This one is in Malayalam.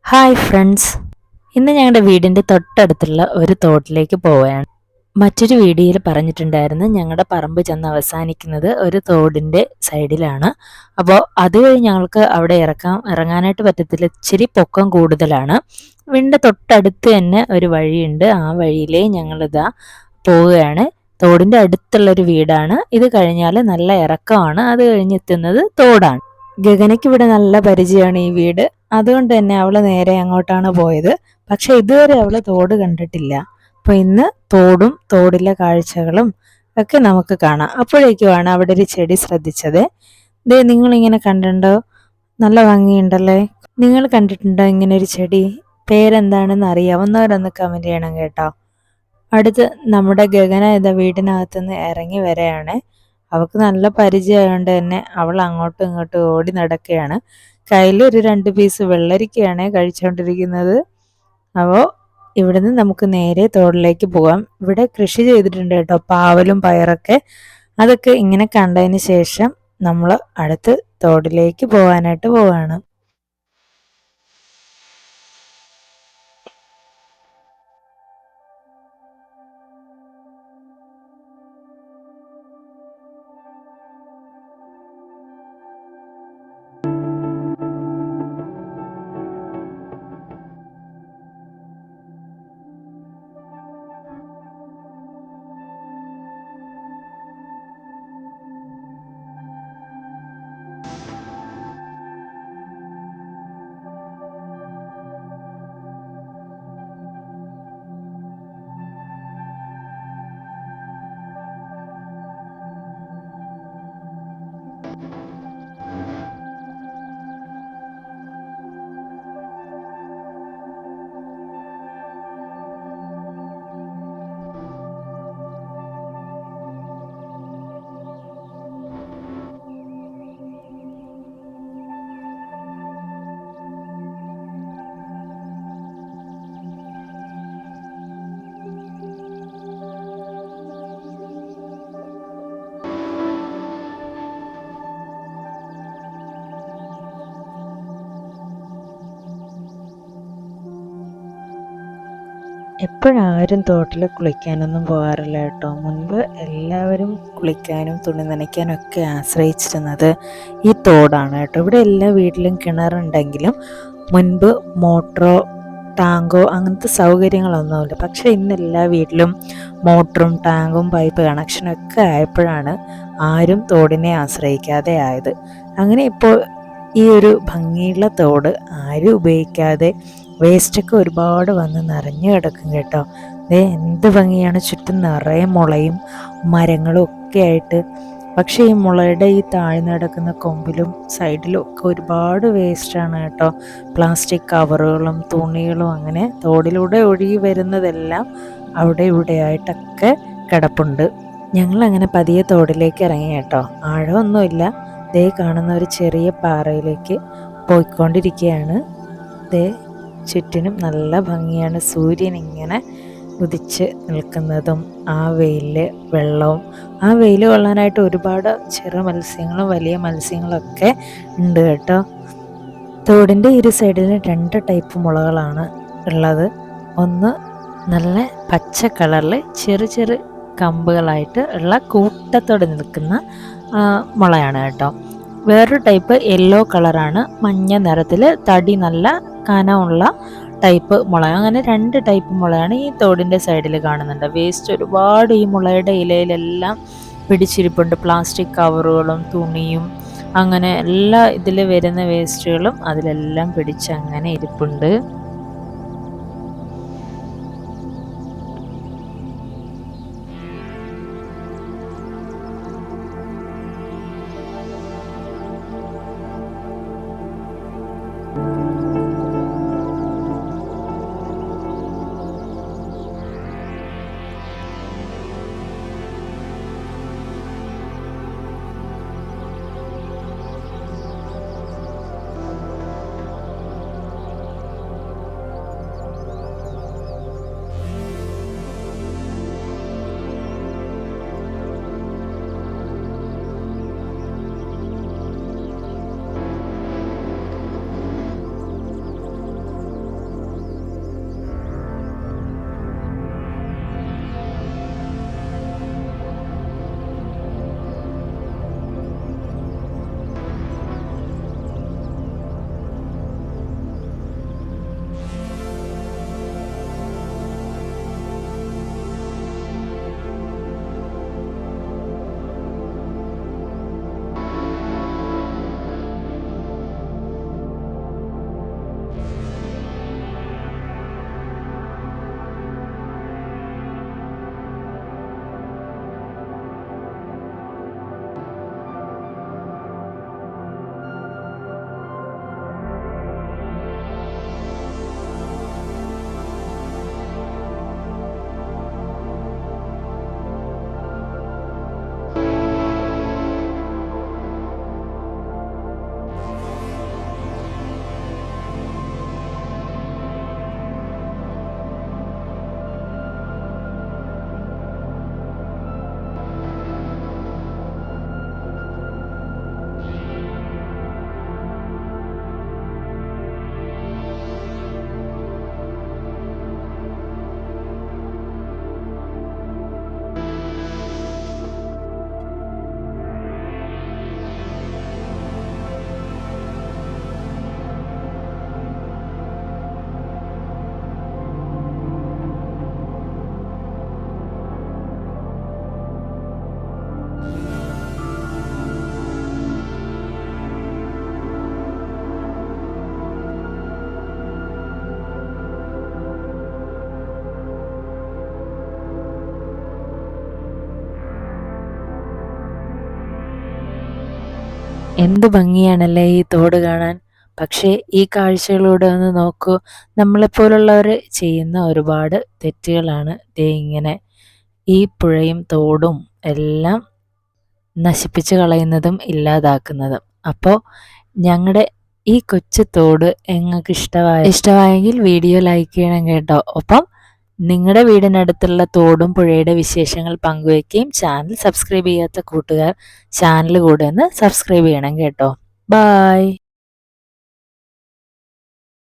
ഹായ് ഫ്രണ്ട്സ്, ഇന്ന് ഞങ്ങളുടെ വീടിൻ്റെ തൊട്ടടുത്തുള്ള ഒരു തോട്ടിലേക്ക് പോവുകയാണ്. മറ്റൊരു വീഡിയോയിൽ പറഞ്ഞിട്ടുണ്ടായിരുന്നു ഞങ്ങളുടെ പറമ്പ് ചെന്ന് അവസാനിക്കുന്നത് ഒരു തോടിൻ്റെ സൈഡിലാണ്. അപ്പോൾ അതുവഴി ഞങ്ങൾക്ക് അവിടെ ഇറങ്ങാനായിട്ട് പറ്റത്തില്ല, ഇച്ചിരി പൊക്കം കൂടുതലാണ്. വീടിൻ്റെ തൊട്ടടുത്ത് തന്നെ ഒരു വഴിയുണ്ട്, ആ വഴിയിലേ ഞങ്ങളിതാ പോവുകയാണ്. തോടിൻ്റെ അടുത്തുള്ളൊരു വീടാണ്. ഇത് കഴിഞ്ഞാൽ നല്ല ഇറക്കമാണ്, അത് കഴിഞ്ഞെത്തുന്നത് തോടാണ്. ഗഗനയ്ക്ക് ഇവിടെ നല്ല പരിചയമാണ് ഈ വീട്. അതുകൊണ്ട് തന്നെ അവള് നേരെ അങ്ങോട്ടാണ് പോയത്. പക്ഷെ ഇതുവരെ അവള് തോട് കണ്ടിട്ടില്ല. അപ്പൊ ഇന്ന് തോടും തോടിലെ കാഴ്ചകളും ഒക്കെ നമുക്ക് കാണാം. അപ്പോഴേക്കുമാണ് അവിടെ ഒരു ചെടി ശ്രദ്ധിച്ചത്. ദേ, നിങ്ങൾ ഇങ്ങനെ കണ്ടിട്ടുണ്ടോ? നല്ല ഭംഗിയുണ്ടല്ലേ. നിങ്ങൾ കണ്ടിട്ടുണ്ടോ ഇങ്ങനെ ഒരു ചെടി? പേരെന്താണെന്ന് അറിയാവുന്നവരൊന്ന് കമന്റ് ചെയ്യണം കേട്ടോ. അടുത്ത് നമ്മുടെ ഗഗന ഇതാ വീടിനകത്തുനിന്ന് ഇറങ്ങി വരെയാണ്. അവൾക്ക് നല്ല പരിചയമായതുകൊണ്ട് തന്നെ അവൾ അങ്ങോട്ടും ഇങ്ങോട്ടും ഓടി നടക്കുകയാണ്. കയ്യിൽ ഒരു 2 പീസ് വെള്ളരിക്കയാണ് കഴിച്ചുകൊണ്ടിരിക്കുന്നത്. അപ്പോൾ ഇവിടുന്ന് നമുക്ക് നേരെ തോടിലേക്ക് പോകാം. ഇവിടെ കൃഷി ചെയ്തിട്ടുണ്ട് കേട്ടോ, പാവലും പയറൊക്കെ. അതൊക്കെ ഇങ്ങനെ കണ്ടതിന് ശേഷം നമ്മൾ അടുത്ത് തോടിലേക്ക് പോകാനായിട്ട് പോവാണ്. എപ്പോഴാരും തോട്ടിൽ കുളിക്കാനൊന്നും പോകാറില്ല കേട്ടോ. മുൻപ് എല്ലാവരും കുളിക്കാനും തുണി നനയ്ക്കാനും ഒക്കെ ആശ്രയിച്ചിരുന്നത് ഈ തോടാണ് കേട്ടോ. ഇവിടെ എല്ലാ വീട്ടിലും കിണറുണ്ടെങ്കിലും മുൻപ് മോട്ടറോ ടാങ്കോ അങ്ങനത്തെ സൗകര്യങ്ങളൊന്നുമില്ല. പക്ഷേ ഇന്ന് എല്ലാ വീട്ടിലും മോട്ടറും ടാങ്കും പൈപ്പ് കണക്ഷനും ഒക്കെ ആയപ്പോഴാണ് ആരും തോടിനെ ആശ്രയിക്കാതെ ആയത്. അങ്ങനെ ഇപ്പോൾ ഈ ഒരു ഭംഗിയുള്ള തോട് ആരും ഉപയോഗിക്കാതെ വേസ്റ്റൊക്കെ ഒരുപാട് വന്ന് നിറഞ്ഞു കിടക്കും കേട്ടോ. എന്ത് ഭംഗിയാണ്, ചുറ്റും നിറയെ മുളയും മരങ്ങളും ഒക്കെ ആയിട്ട്. പക്ഷേ ഈ മുളയുടെ ഈ താഴ്ന്നു കിടക്കുന്ന കൊമ്പിലും സൈഡിലും ഒക്കെ ഒരുപാട് വേസ്റ്റാണ് കേട്ടോ. പ്ലാസ്റ്റിക് കവറുകളും തുണികളും അങ്ങനെ തോടിലൂടെ ഒഴുകി വരുന്നതെല്ലാം അവിടെ ഇവിടെ ആയിട്ടൊക്കെ കിടപ്പുണ്ട്. ഞങ്ങളങ്ങനെ പതിയെ തോടിലേക്ക് ഇറങ്ങി കേട്ടോ. ആഴമൊന്നുമില്ല. കാണുന്ന ഒരു ചെറിയ പാറയിലേക്ക് പോയിക്കൊണ്ടിരിക്കുകയാണ്. ചുറ്റിനും നല്ല ഭംഗിയാണ്. സൂര്യൻ ഇങ്ങനെ ഉദിച്ച് നിൽക്കുന്നതും ആ വെയിലിൽ വെള്ളവും, ആ വെയിൽ കൊള്ളാനായിട്ട് ഒരുപാട് ചെറു മത്സ്യങ്ങളും വലിയ മത്സ്യങ്ങളൊക്കെ ഉണ്ട് കേട്ടോ. തോടിൻ്റെ ഇരു സൈഡിലും 2 ടൈപ്പ് മുളകളാണ് ഉള്ളത്. ഒന്ന് നല്ല പച്ച കളറിൽ ചെറു ചെറു കമ്പുകളായിട്ട് ഉള്ള കൂട്ടത്തോടെ നിൽക്കുന്ന മുളയാണ് കേട്ടോ. വേറൊരു ടൈപ്പ് യെല്ലോ കളറാണ്, മഞ്ഞ നിറത്തിൽ തടി നല്ല കനമുള്ള ടൈപ്പ് മുള. അങ്ങനെ 2 ടൈപ്പ് മുളയാണ് ഈ തോടിൻ്റെ സൈഡിൽ കാണുന്നുണ്ട്. വേസ്റ്റ് ഒരുപാട് ഈ മുളയുടെ ഇലയിലെല്ലാം പിടിച്ചിരിപ്പുണ്ട്. പ്ലാസ്റ്റിക് കവറുകളും തുണിയും അങ്ങനെ എല്ലാ ഇതിൽ വരുന്ന വേസ്റ്റുകളും അതിലെല്ലാം പിടിച്ചങ്ങനെ ഇരിപ്പുണ്ട്. എന്ത് ഭംഗിയാണല്ലേ ഈ തോട് കാണാൻ. പക്ഷേ ഈ കാഴ്ചകളിലൂടെ ഒന്ന് നോക്കൂ, നമ്മളെപ്പോലുള്ളവർ ചെയ്യുന്ന ഒരുപാട് തെറ്റുകളാണ് ദേ ഇങ്ങനെ ഈ പുഴയും തോടും എല്ലാം നശിപ്പിച്ച് കളയുന്നതും ഇല്ലാതാക്കുന്നതും. അപ്പോൾ ഞങ്ങളുടെ ഈ കൊച്ചു തോട് നിങ്ങൾക്ക് ഇഷ്ടമായെങ്കിൽ വീഡിയോ ലൈക്ക് ചെയ്യണം കേട്ടോ. ഒപ്പം നിങ്ങളുടെ വീടിനടുത്തുള്ള തോടും പുഴയുടെ വിശേഷങ്ങൾ പങ്കുവയ്ക്കുകയും ചാനൽ സബ്സ്ക്രൈബ് ചെയ്യാത്ത കൂട്ടുകാർ ചാനൽ കൂടെ ഒന്ന് സബ്സ്ക്രൈബ് ചെയ്യണം കേട്ടോ. ബായ്.